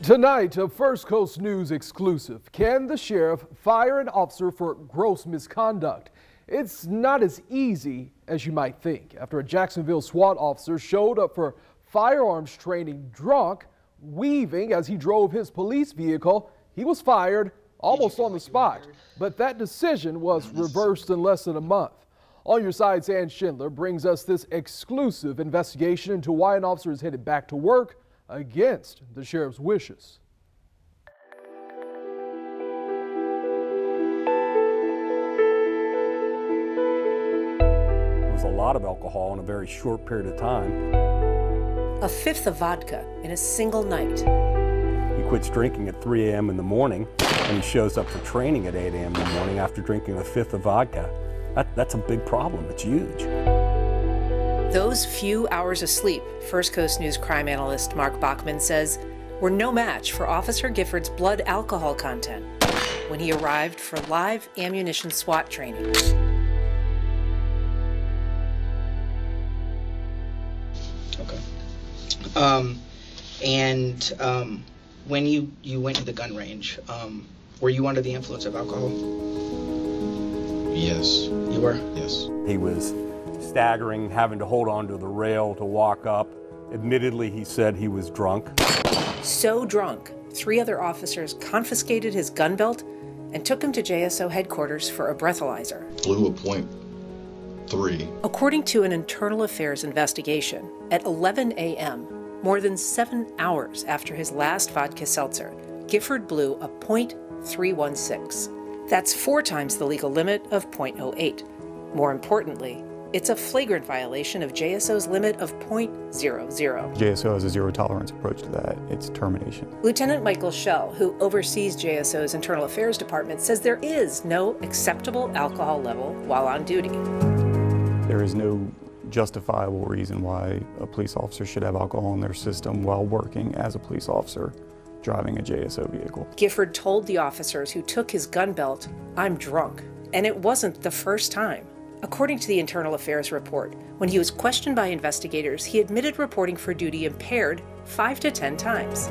Tonight, a First Coast News exclusive. Can the sheriff fire an officer for gross misconduct? It's not as easy as you might think. After a Jacksonville SWAT officer showed up for firearms training drunk, weaving as he drove his police vehicle, he was fired almost on the spot. But that decision was reversed in less than a month. On Your Side's Ann Schindler brings us this exclusive investigation into why an officer is headed back to work against the sheriff's wishes. It was a lot of alcohol in a very short period of time. A fifth of vodka in a single night. He quits drinking at 3 a.m. in the morning, and he shows up for training at 8 a.m. in the morning after drinking a fifth of vodka. That's a big problem. It's huge. Those few hours of sleep, First Coast News crime analyst Mark Bachman says, were no match for Officer Gifford's blood alcohol content when he arrived for live ammunition SWAT training. Okay. When you went to the gun range, were you under the influence of alcohol? Yes. You were? Yes. He was staggering, having to hold on to the rail to walk up. Admittedly, he said he was drunk. So drunk, 3 other officers confiscated his gun belt and took him to JSO headquarters for a breathalyzer. Blew a .3. According to an internal affairs investigation, at 11 a.m., more than 7 hours after his last vodka seltzer, Gifford blew a .316. That's 4 times the legal limit of .08. More importantly, it's a flagrant violation of JSO's limit of .00. JSO has a zero-tolerance approach to that. It's termination. Lieutenant Michael Schell, who oversees JSO's Internal Affairs Department, says there is no acceptable alcohol level while on duty. There is no justifiable reason why a police officer should have alcohol in their system while working as a police officer driving a JSO vehicle. Gifford told the officers who took his gun belt, "I'm drunk." And it wasn't the first time. According to the Internal Affairs report, when he was questioned by investigators, he admitted reporting for duty impaired 5 to 10 times.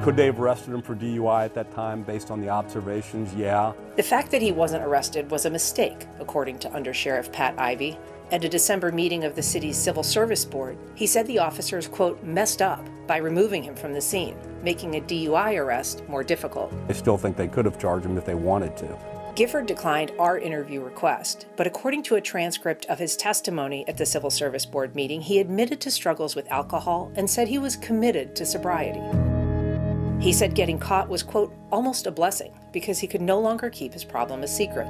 Could they have arrested him for DUI at that time based on the observations? Yeah. The fact that he wasn't arrested was a mistake, according to Under Sheriff Pat Ivey. At a December meeting of the city's Civil Service Board, he said the officers, quote, messed up by removing him from the scene, making a DUI arrest more difficult. I still think they could have charged him if they wanted to. Gifford declined our interview request, but according to a transcript of his testimony at the Civil Service Board meeting, he admitted to struggles with alcohol and said he was committed to sobriety. He said getting caught was, quote, almost a blessing because he could no longer keep his problem a secret.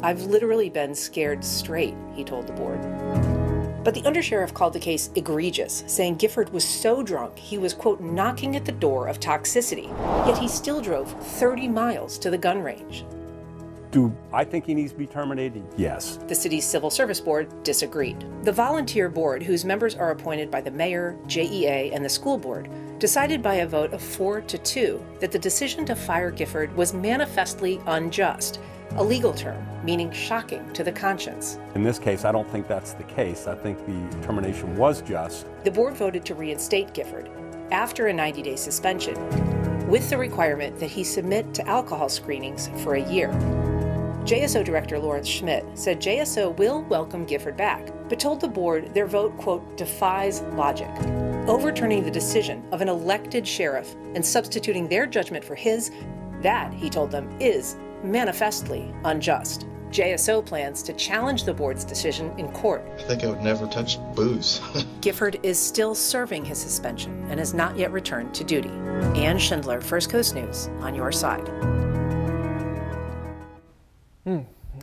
"I've literally been scared straight," he told the board. But the undersheriff called the case egregious, saying Gifford was so drunk he was, quote, knocking at the door of toxicity, yet he still drove 30 miles to the gun range. Do I think he needs to be terminated? Yes. The city's Civil Service Board disagreed. The volunteer board, whose members are appointed by the mayor, JEA, and the school board, decided by a vote of 4 to 2 that the decision to fire Gifford was manifestly unjust, a legal term meaning shocking to the conscience. In this case, I don't think that's the case. I think the termination was just. The board voted to reinstate Gifford after a 90-day suspension, with the requirement that he submit to alcohol screenings for a year. JSO Director Lawrence Schmidt said JSO will welcome Gifford back, but told the board their vote, quote, defies logic, overturning the decision of an elected sheriff and substituting their judgment for his. That, he told them, is manifestly unjust. JSO plans to challenge the board's decision in court. I think I would never touch booze. Gifford is still serving his suspension and has not yet returned to duty. Ann Schindler, First Coast News, on your side.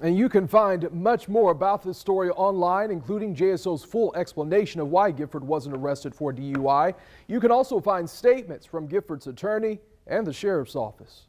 And you can find much more about this story online, including JSO's full explanation of why Gifford wasn't arrested for DUI. You can also find statements from Gifford's attorney and the sheriff's office.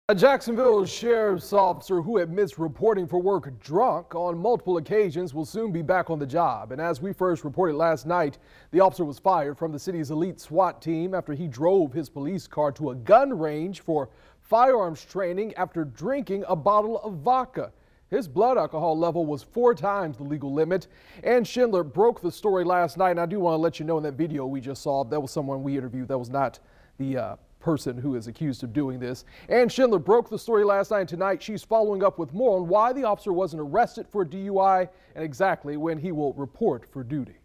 A Jacksonville sheriff's officer who admits reporting for work drunk on multiple occasions will soon be back on the job. And as we first reported last night, the officer was fired from the city's elite SWAT team after he drove his police car to a gun range for firearms training after drinking a bottle of vodka. His blood alcohol level was 4 times the legal limit. Ann Schindler broke the story last night, and I do want to let you know in that video we just saw, that was someone we interviewed. That was not the person who is accused of doing this. Ann Schindler broke the story last night and tonight. She's following up with more on why the officer wasn't arrested for DUI and exactly when he will report for duty.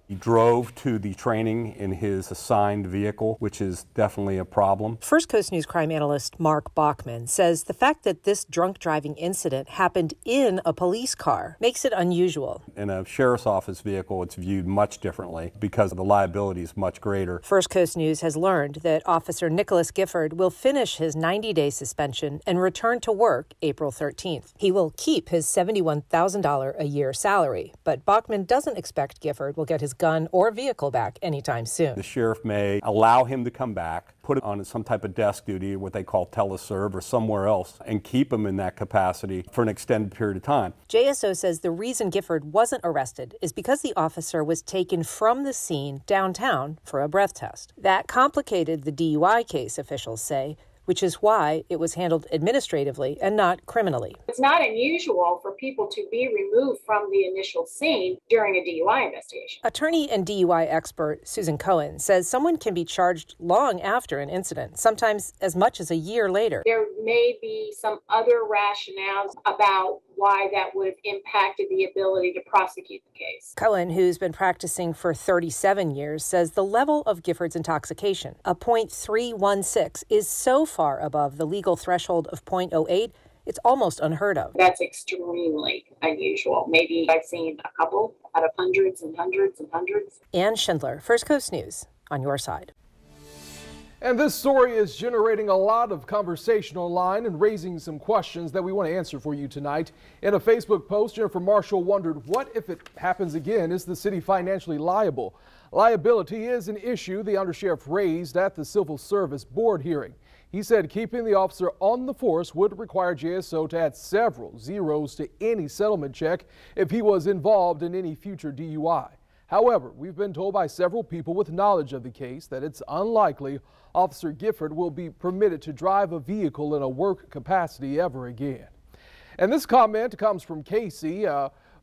He drove to the training in his assigned vehicle, which is definitely a problem. First Coast News crime analyst Mark Bachman says the fact that this drunk driving incident happened in a police car makes it unusual. In a sheriff's office vehicle, it's viewed much differently because the liability is much greater. First Coast News has learned that Officer Nicholas Gifford will finish his 90-day suspension and return to work April 13th. He will keep his $71,000 a year salary, but Bachman doesn't expect Gifford will get his gun or vehicle back anytime soon. The sheriff may allow him to come back, put it on some type of desk duty, what they call teleserve, or somewhere else, and keep him in that capacity for an extended period of time. JSO says the reason Gifford wasn't arrested is because the officer was taken from the scene downtown for a breath test. That complicated the DUI case, officials say, which is why it was handled administratively and not criminally. It's not unusual for people to be removed from the initial scene during a DUI investigation. Attorney and DUI expert Susan Cohen says someone can be charged long after an incident, sometimes as much as a year later. There may be some other rationales about why that would have impacted the ability to prosecute the case. Cohen, who's been practicing for 37 years, says the level of Gifford's intoxication, a .316, is so far above the legal threshold of .08, it's almost unheard of. That's extremely unusual. Maybe I've seen a couple out of hundreds and hundreds and hundreds. Ann Schindler, First Coast News, on your side. And this story is generating a lot of conversation online and raising some questions that we want to answer for you tonight. In a Facebook post, Jennifer Marshall wondered, what if it happens again? Is the city financially liable? Liability is an issue the undersheriff raised at the Civil Service Board hearing. He said keeping the officer on the force would require JSO to add several zeros to any settlement check if he was involved in any future DUI. However, we've been told by several people with knowledge of the case that it's unlikely Officer Gifford will be permitted to drive a vehicle in a work capacity ever again. And this comment comes from Casey,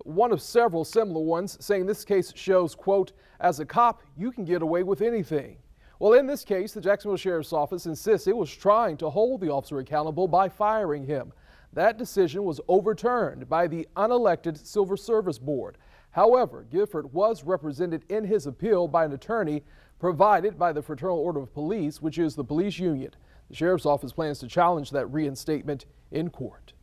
one of several similar ones, saying this case shows, quote, as a cop, you can get away with anything. Well, in this case, the Jacksonville Sheriff's Office insists it was trying to hold the officer accountable by firing him. That decision was overturned by the unelected Civil Service Board. However, Gifford was represented in his appeal by an attorney provided by the Fraternal Order of Police, which is the police union. The Sheriff's Office plans to challenge that reinstatement in court.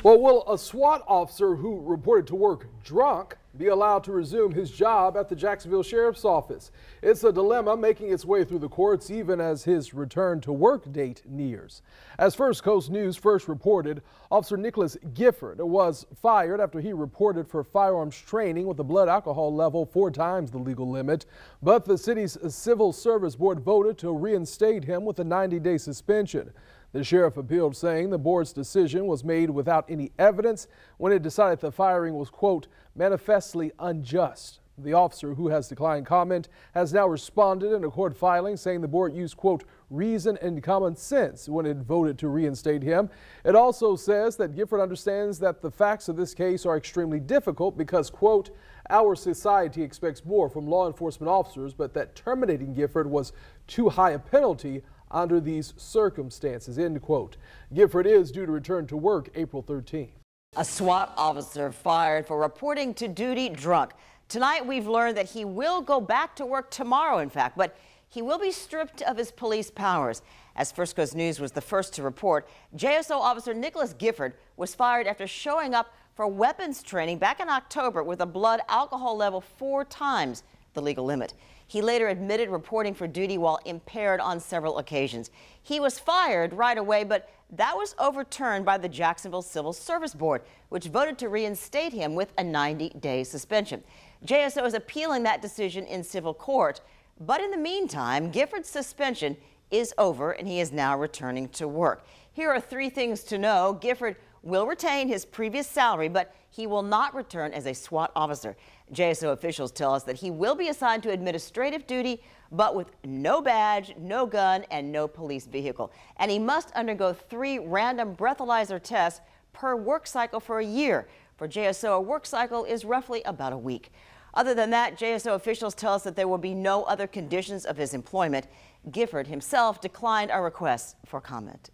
Well, will a SWAT officer who reported to work drunk be allowed to resume his job at the Jacksonville Sheriff's Office? It's a dilemma making its way through the courts even as his return to work date nears. As First Coast News first reported, Officer Nicholas Gifford was fired after he reported for firearms training with a blood alcohol level 4 times the legal limit. But the city's Civil Service Board voted to reinstate him with a 90-day suspension. The sheriff appealed, saying the board's decision was made without any evidence when it decided the firing was, quote, manifestly unjust. The officer, who has declined comment, has now responded in a court filing saying the board used, quote, reason and common sense when it voted to reinstate him. It also says that Gifford understands that the facts of this case are extremely difficult because, quote, our society expects more from law enforcement officers, but that terminating Gifford was too high a penalty under these circumstances, end quote. Gifford is due to return to work April 13th. A SWAT officer fired for reporting to duty drunk. Tonight we've learned that he will go back to work tomorrow, in fact, but he will be stripped of his police powers. As First Coast News was the first to report, JSO officer Nicholas Gifford was fired after showing up for weapons training back in October with a blood alcohol level 4 times the legal limit. He later admitted reporting for duty while impaired on several occasions. He was fired right away, but that was overturned by the Jacksonville Civil Service Board, which voted to reinstate him with a 90-day suspension. JSO is appealing that decision in civil court, but in the meantime, Gifford's suspension is over and he is now returning to work. Here are 3 things to know. Gifford will retain his previous salary, but he will not return as a SWAT officer. JSO officials tell us that he will be assigned to administrative duty, but with no badge, no gun, and no police vehicle. And he must undergo 3 random breathalyzer tests per work cycle for a year. For JSO, a work cycle is roughly about a week. Other than that, JSO officials tell us that there will be no other conditions of his employment. Gifford himself declined our request for comment.